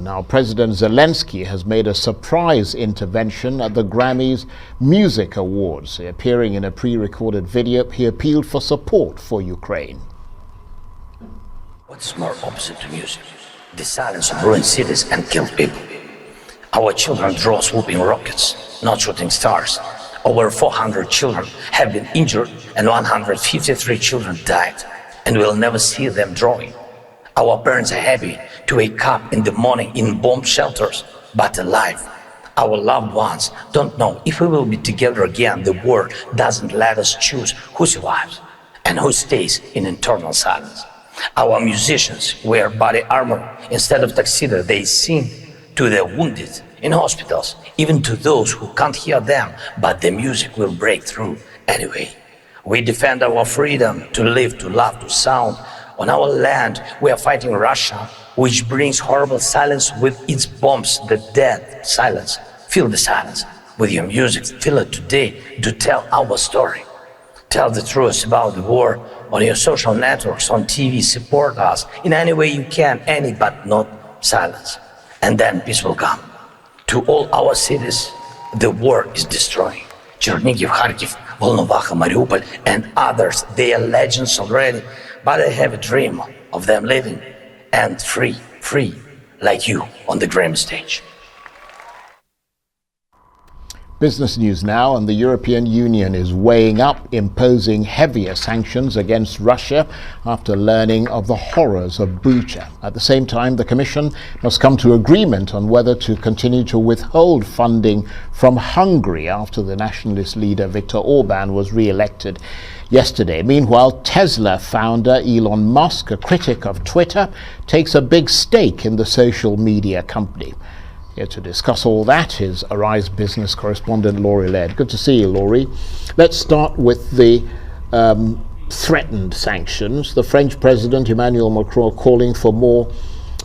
Now, President Zelensky has made a surprise intervention at the Grammys Music Awards. Appearing in a pre-recorded video, he appealed for support for Ukraine. What's more opposite to music? The silence of ruined cities and killed people. Our children draw swooping rockets, not shooting stars. Over 400 children have been injured and 153 children died, and we'll never see them drawing. Our parents are happy to wake up in the morning in bomb shelters, but alive. Our loved ones don't know if we will be together again. The war doesn't let us choose who survives and who stays in eternal silence. Our musicians wear body armor instead of tuxedo. They sing to the wounded in hospitals, even to those who can't hear them, but the music will break through anyway. We defend our freedom to live, to love, to sound. On our land, we are fighting Russia, which brings horrible silence with its bombs, the dead silence. Feel the silence with your music. Feel it today to tell our story. Tell the truth about the war on your social networks, on TV. Support us in any way you can, any but not silence. And then peace will come. To all our cities, the war is destroying. Chernihiv, Kharkiv, Volnovakha, Mariupol, and others, they are legends already. But I have a dream of them living and free, like you on the Grammy stage. Business news now, and the European Union is weighing up imposing heavier sanctions against Russia after learning of the horrors of Bucha. At the same time, the Commission must come to agreement on whether to continue to withhold funding from Hungary after the nationalist leader Viktor Orban was re-elected yesterday. Meanwhile, Tesla founder Elon Musk, a critic of Twitter, takes a big stake in the social media company. Here to discuss all that is Arise business correspondent Laurie Laird. Good to see you, Laurie. Let's start with the threatened sanctions. The French President Emmanuel Macron calling for more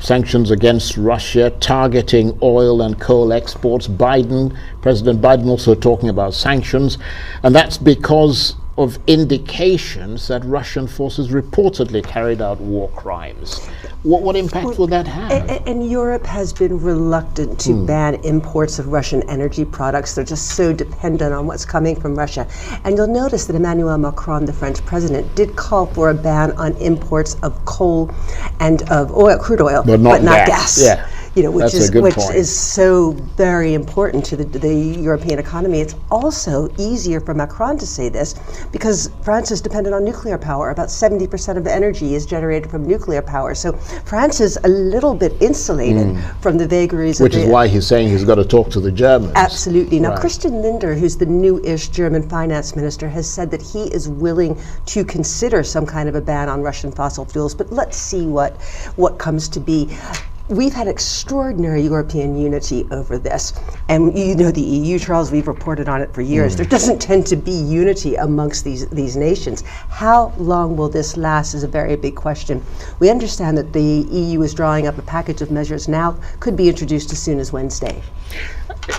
sanctions against Russia, targeting oil and coal exports. President Biden also talking about sanctions, and that's because of indications that Russian forces reportedly carried out war crimes. What impact will that have? And Europe has been reluctant to ban imports of Russian energy products. They're just so dependent on what's coming from Russia. And you'll notice that Emmanuel Macron, the French president, did call for a ban on imports of coal and of oil, crude oil, but not gas. Yeah. You know, which is so very important to the European economy. It's also easier for Macron to say this because France is dependent on nuclear power. About 70% of the energy is generated from nuclear power. So France is a little bit insulated from the vagaries Which is why he's saying he's got to talk to the Germans. Absolutely. Now, Christian Lindner, who's the new-ish German finance minister, has said that he is willing to consider some kind of a ban on Russian fossil fuels. But let's see what comes to be. We've had extraordinary European unity over this. And you know the EU, Charles, we've reported on it for years. There doesn't tend to be unity amongst these nations. How long will this last is a very big question. We understand that the EU is drawing up a package of measures now, could be introduced as soon as Wednesday.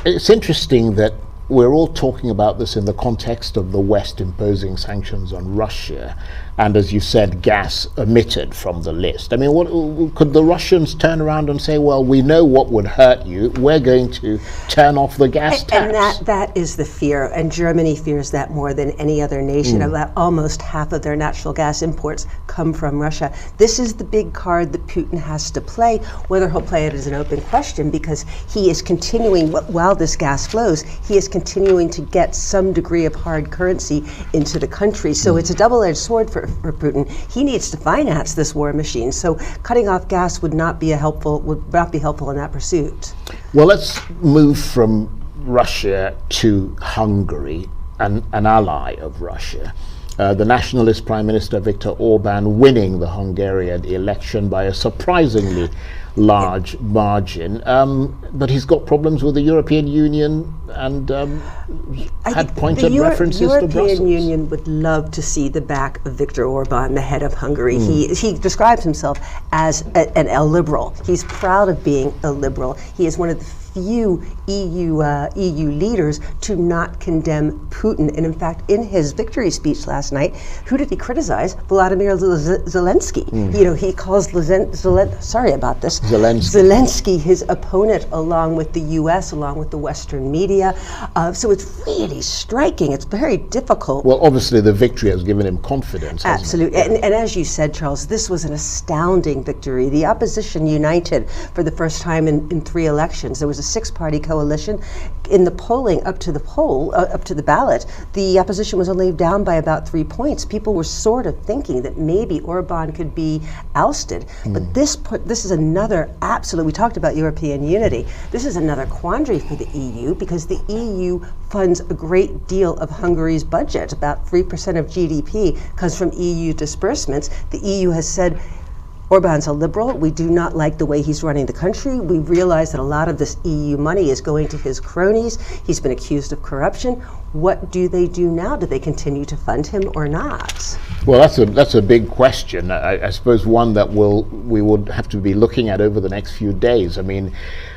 It's interesting that we're all talking about this in the context of the West imposing sanctions on Russia, and as you said, gas omitted from the list. I mean, what could the Russians turn around and say, well, we know what would hurt you, we're going to turn off the gas tax? And that is the fear, and Germany fears that more than any other nation. About almost half of their natural gas imports come from Russia. This is the big card that Putin has to play. Whether he'll play it is an open question, because he is continuing, while this gas flows, he is continuing to get some degree of hard currency into the country. So it's a double-edged sword for Putin. He needs to finance this war machine. So cutting off gas would not be helpful in that pursuit. Well, let's move from Russia to Hungary, an ally of Russia. The nationalist Prime Minister Viktor Orban winning the Hungarian election by a surprisingly large margin, but he's got problems with the European Union and had pointed references to Brussels. The European Union would love to see the back of Viktor Orban, the head of Hungary. He describes himself as a liberal. He's proud of being a liberal. He is one of the few EU leaders to not condemn Putin. And in fact, in his victory speech last night, who did he criticize? Vladimir Zelensky. You know, he calls Zelensky his opponent, along with the U.S., along with the Western media. So it's really striking. It's very difficult. Well, obviously the victory has given him confidence. Absolutely. And as you said, Charles, this was an astounding victory. The opposition united for the first time in 3 elections. There was a 6-party coalition. In the polling up to the ballot, the opposition was only down by about 3 points. People were sort of thinking that maybe Orban could be ousted. But this is another absolute, we talked about European unity, this is another quandary for the EU, because the EU funds a great deal of Hungary's budget. About 3% of GDP comes from EU disbursements. The EU has said, Orban's a liberal. We do not like the way he's running the country. We realize that a lot of this EU money is going to his cronies. He's been accused of corruption. What do they do now? Do they continue to fund him or not? Well, that's a big question. I suppose one that we would have to be looking at over the next few days. I mean,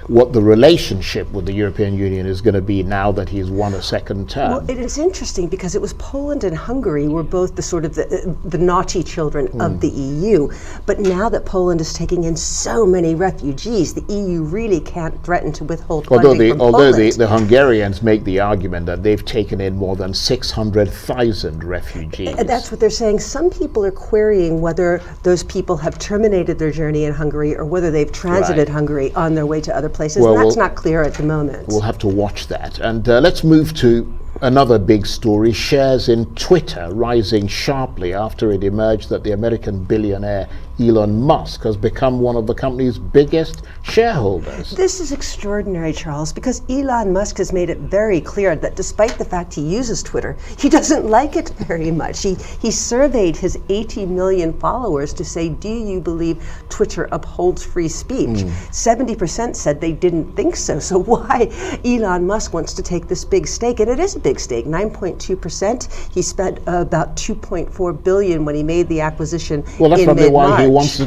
what the relationship with the European Union is going to be now that he's won a second term. Well, it is interesting because it was Poland and Hungary were both the sort of the naughty children of the EU. But now that Poland is taking in so many refugees, the EU really can't threaten to withhold funding from Poland. Although the Hungarians make the argument that they've taken in more than 600,000 refugees. And that's what they're saying. Some people are querying whether those people have terminated their journey in Hungary or whether they've transited Hungary on their way to other places. Well, and that's not clear at the moment. We'll have to watch that. And let's move to another big story. Shares in Twitter rising sharply after it emerged that the American billionaire Elon Musk has become one of the company's biggest shareholders. This is extraordinary, Charles, because Elon Musk has made it very clear that despite the fact he uses Twitter, he doesn't like it very much. He surveyed his 80 million followers to say, do you believe Twitter upholds free speech? 70% said they didn't think so. So why Elon Musk wants to take this big stake, and it is a big stake, 9.2%. He spent about $2.4 billion when he made the acquisition Well, that's in probably mid-March. why he wants to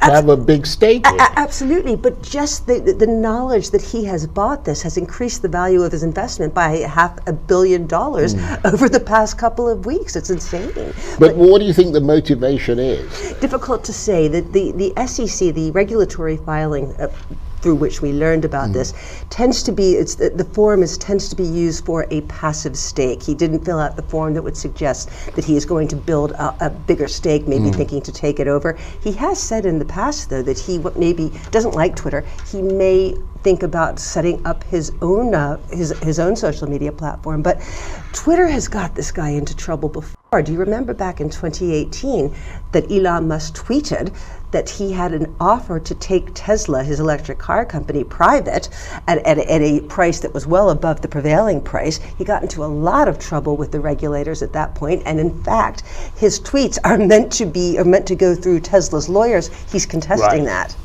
have a big stake. Absolutely, but just the knowledge that he has bought this has increased the value of his investment by $500 million over the past couple of weeks. It's insane. But what do you think the motivation is? Difficult to say. The SEC, the regulatory filing through which we learned about this, tends to be, the form tends to be used for a passive stake. He didn't fill out the form that would suggest that he is going to build a bigger stake, maybe thinking to take it over. He has said in the past, though, that he maybe doesn't like Twitter. He may think about setting up his own social media platform. But Twitter has got this guy into trouble before. Do you remember back in 2018 that Elon Musk tweeted that he had an offer to take Tesla, his electric car company, private at a price that was well above the prevailing price? He got into a lot of trouble with the regulators at that point, and in fact, his tweets are meant to go through Tesla's lawyers. He's contesting that.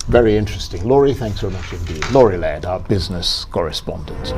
Very interesting. Laurie, thanks very much indeed. Laurie Laird, our business correspondent.